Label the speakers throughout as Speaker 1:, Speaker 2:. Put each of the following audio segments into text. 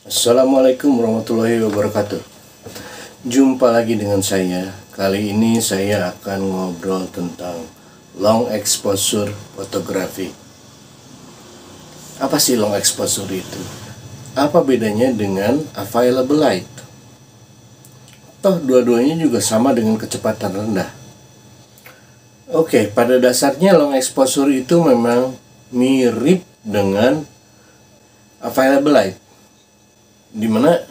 Speaker 1: Assalamualaikum warahmatullahi wabarakatuh. Jumpa lagi dengan saya. Kali ini saya akan ngobrol tentang long exposure fotografi. Apa sih long exposure itu? Apa bedanya dengan available light? Toh dua-duanya juga sama dengan kecepatan rendah. Oke, pada dasarnya long exposure itu memang mirip dengan available light. Dimana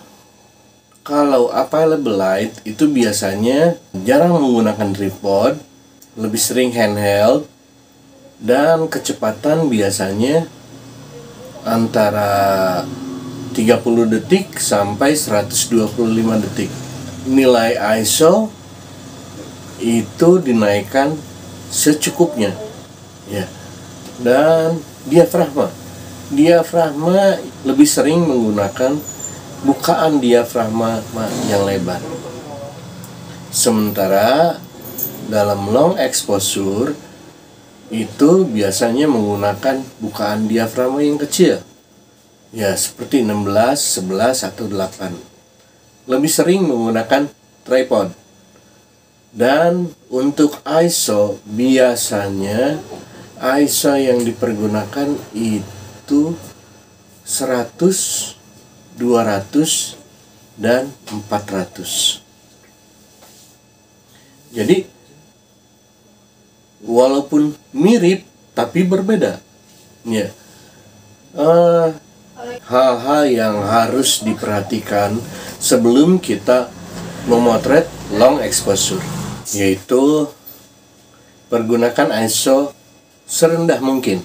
Speaker 1: kalau available light itu biasanya jarang menggunakan tripod, lebih sering handheld, dan kecepatan biasanya antara 30 detik sampai 125 detik. Nilai ISO itu dinaikkan secukupnya, ya. Dan diafragma lebih sering menggunakan bukaan diafragma yang lebar. Sementara dalam long exposure itu biasanya menggunakan bukaan diafragma yang kecil, ya, seperti 16, 11, atau 8. Lebih sering menggunakan tripod. Dan untuk ISO, biasanya ISO yang dipergunakan itu 100, 200, dan 400. Jadi walaupun mirip tapi berbeda, ya. Hal-hal yang harus diperhatikan sebelum kita memotret long exposure, yaitu pergunakan ISO serendah mungkin,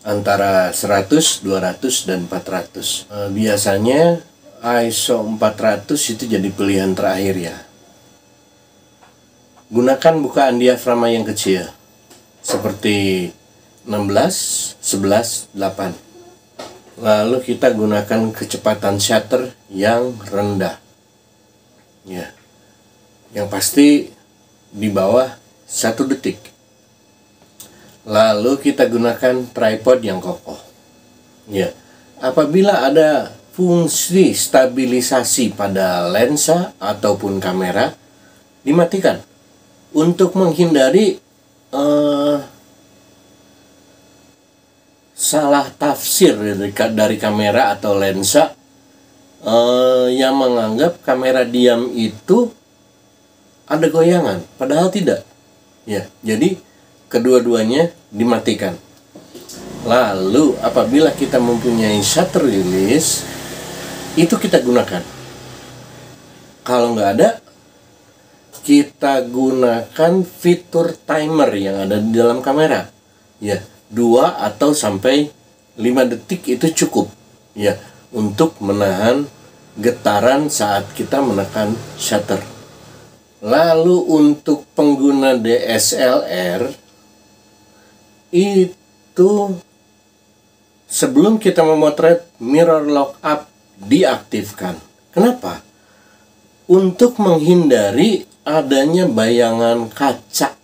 Speaker 1: antara 100, 200, dan 400. Biasanya ISO 400 itu jadi pilihan terakhir, ya. Gunakan bukaan diafragma yang kecil, seperti 16, 11, 8. Lalu kita gunakan kecepatan shutter yang rendah, ya. Yang pasti di bawah 1 detik. Lalu kita gunakan tripod yang kokoh, ya. Apabila ada fungsi stabilisasi pada lensa ataupun kamera, dimatikan untuk menghindari salah tafsir dari kamera atau lensa yang menganggap kamera diam itu ada goyangan, padahal tidak, ya. Jadi kedua-duanya dimatikan. Lalu apabila kita mempunyai shutter release, itu kita gunakan. Kalau nggak ada, kita gunakan fitur timer yang ada di dalam kamera, ya. 2 atau sampai 5 detik itu cukup, ya, untuk menahan getaran saat kita menekan shutter. Lalu untuk pengguna DSLR itu sebelum kita memotret, mirror lockup diaktifkan. Kenapa? Untuk menghindari adanya bayangan kaca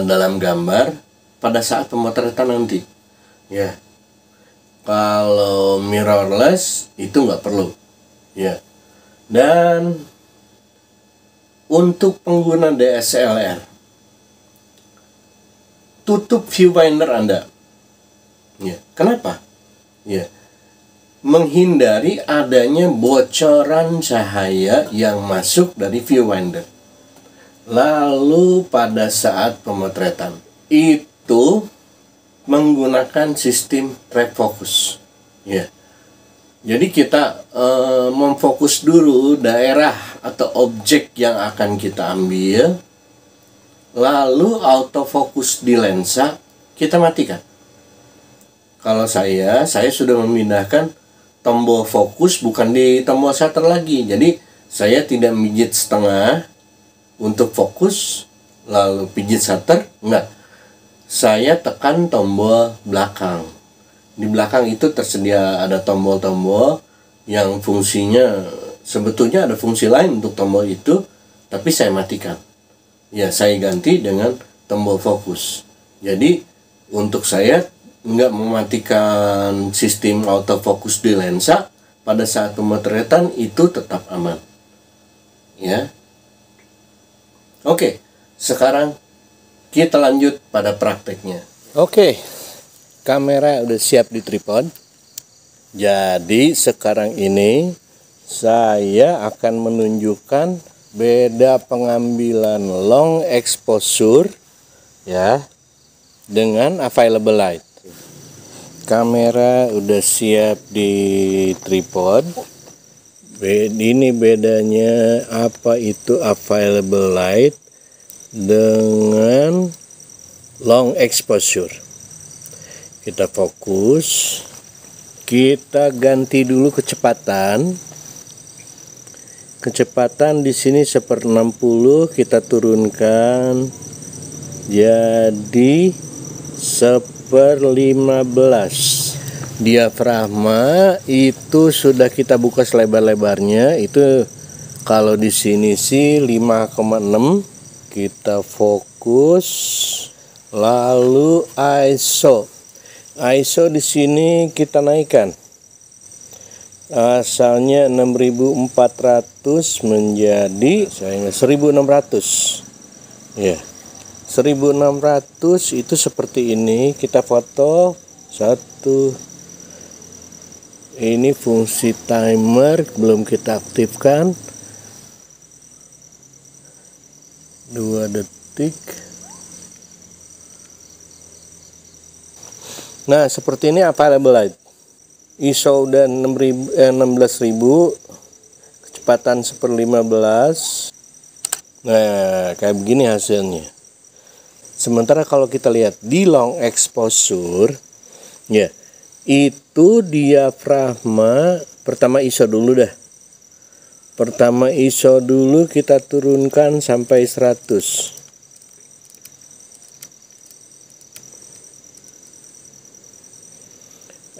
Speaker 1: dalam gambar pada saat pemotretan nanti, ya. Kalau mirrorless itu nggak perlu, ya. Dan untuk pengguna DSLR, tutup viewfinder Anda, ya. Kenapa? Ya, menghindari adanya bocoran cahaya yang masuk dari viewfinder. Lalu pada saat pemotretan itu menggunakan sistem track focus, ya. Jadi kita memfokus dulu daerah atau objek yang akan kita ambil, lalu autofocus di lensa kita matikan. Kalau saya sudah memindahkan tombol fokus bukan di tombol shutter lagi. Jadi saya tidak pijit setengah untuk fokus lalu pijit shutter, enggak. Saya tekan tombol belakang. Di belakang itu tersedia ada tombol-tombol yang fungsinya sebetulnya ada fungsi lain untuk tombol itu, tapi saya matikan. Ya, saya ganti dengan tombol fokus. Jadi untuk saya nggak mematikan sistem autofocus di lensa, pada saat pemotretan itu tetap aman. Ya. Oke, sekarang kita lanjut pada prakteknya. Oke, kamera udah siap di tripod. Jadi sekarang ini saya akan menunjukkan beda pengambilan long exposure ya dengan available light. Kamera udah siap di tripod. Ini bedanya apa itu available light dengan long exposure. Kita fokus. Kita ganti dulu kecepatan. Kecepatan di sini 1/60 kita turunkan jadi 1/15. Diafragma itu sudah kita buka selebar-lebarnya. Itu kalau di sini sih 5,6. Kita fokus. Lalu ISO. ISO di sini kita naikkan. Asalnya 6400 menjadi 1600. Ya. 1600 itu seperti ini. Kita foto satu. Ini fungsi timer belum kita aktifkan. 2 detik. Nah, seperti ini available light. ISO udah 16.000, kecepatan 1/15. Nah, kayak begini hasilnya. Sementara kalau kita lihat di long exposure, ya, itu diafragma pertama ISO dulu dah. Pertama ISO dulu kita turunkan sampai 100.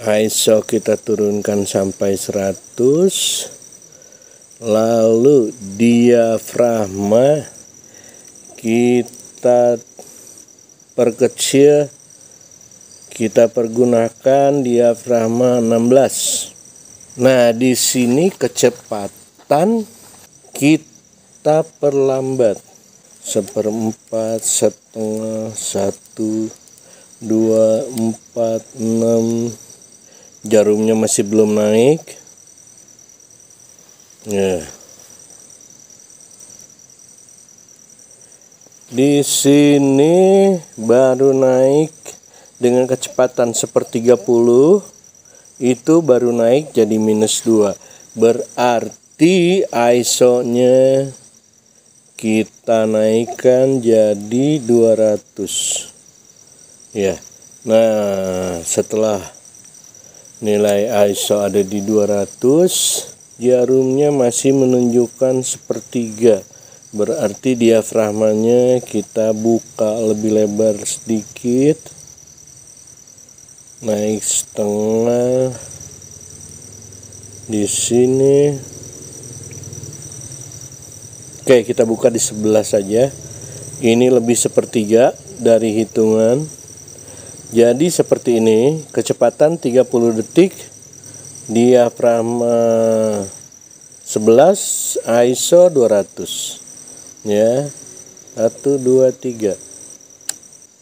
Speaker 1: ISO kita turunkan sampai 100. Lalu diafragma kita perkecil. Kita pergunakan diafragma 16. Nah, di sini kecepatan kita perlambat. 1/4, setengah, 1, 2, 4, 6. Jarumnya masih belum naik. Ya. Di sini baru naik dengan kecepatan 1/30. Itu baru naik jadi -2. Berarti ISO-nya kita naikkan jadi 200. Ya. Nah, setelah nilai ISO ada di 200, jarumnya masih menunjukkan 1/3. Berarti diafragmanya kita buka lebih lebar sedikit. Naik setengah. Di sini. Oke, kita buka di sebelah saja. Ini lebih 1/3 dari hitungan. Jadi seperti ini, kecepatan 30 detik, diafragma 11, ISO 200. Ya. 1, 2, 3.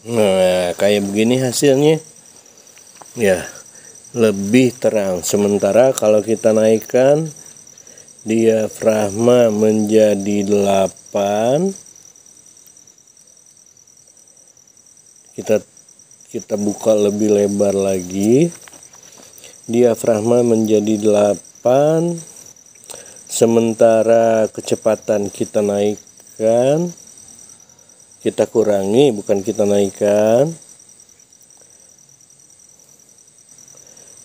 Speaker 1: Nah, kayak begini hasilnya. Ya, lebih terang. Sementara kalau kita naikkan diafragma menjadi 8, kita buka lebih lebar lagi. Diafragma menjadi 8. Sementara kecepatan kita naikkan. Kita kurangi, bukan kita naikkan.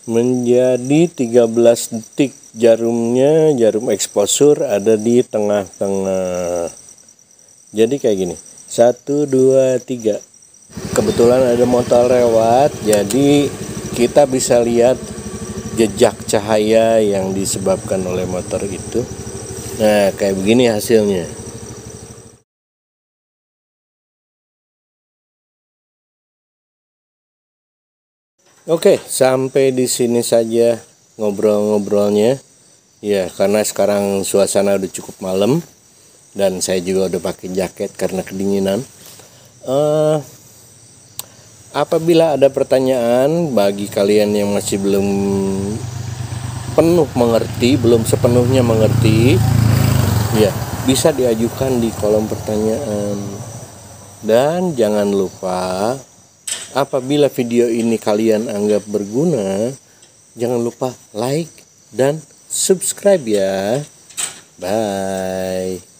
Speaker 1: Menjadi 13 detik. Jarum exposure ada di tengah-tengah. Jadi kayak gini. 1, 2, 3. Kebetulan ada motor lewat, jadi kita bisa lihat jejak cahaya yang disebabkan oleh motor itu. Nah, kayak begini hasilnya. Oke, sampai di sini saja ngobrol-ngobrolnya. Ya, karena sekarang suasana udah cukup malam dan saya juga udah pakai jaket karena kedinginan. Apabila ada pertanyaan bagi kalian yang masih belum sepenuhnya mengerti, ya bisa diajukan di kolom pertanyaan. Dan jangan lupa, apabila video ini kalian anggap berguna, jangan lupa like dan subscribe ya. Bye.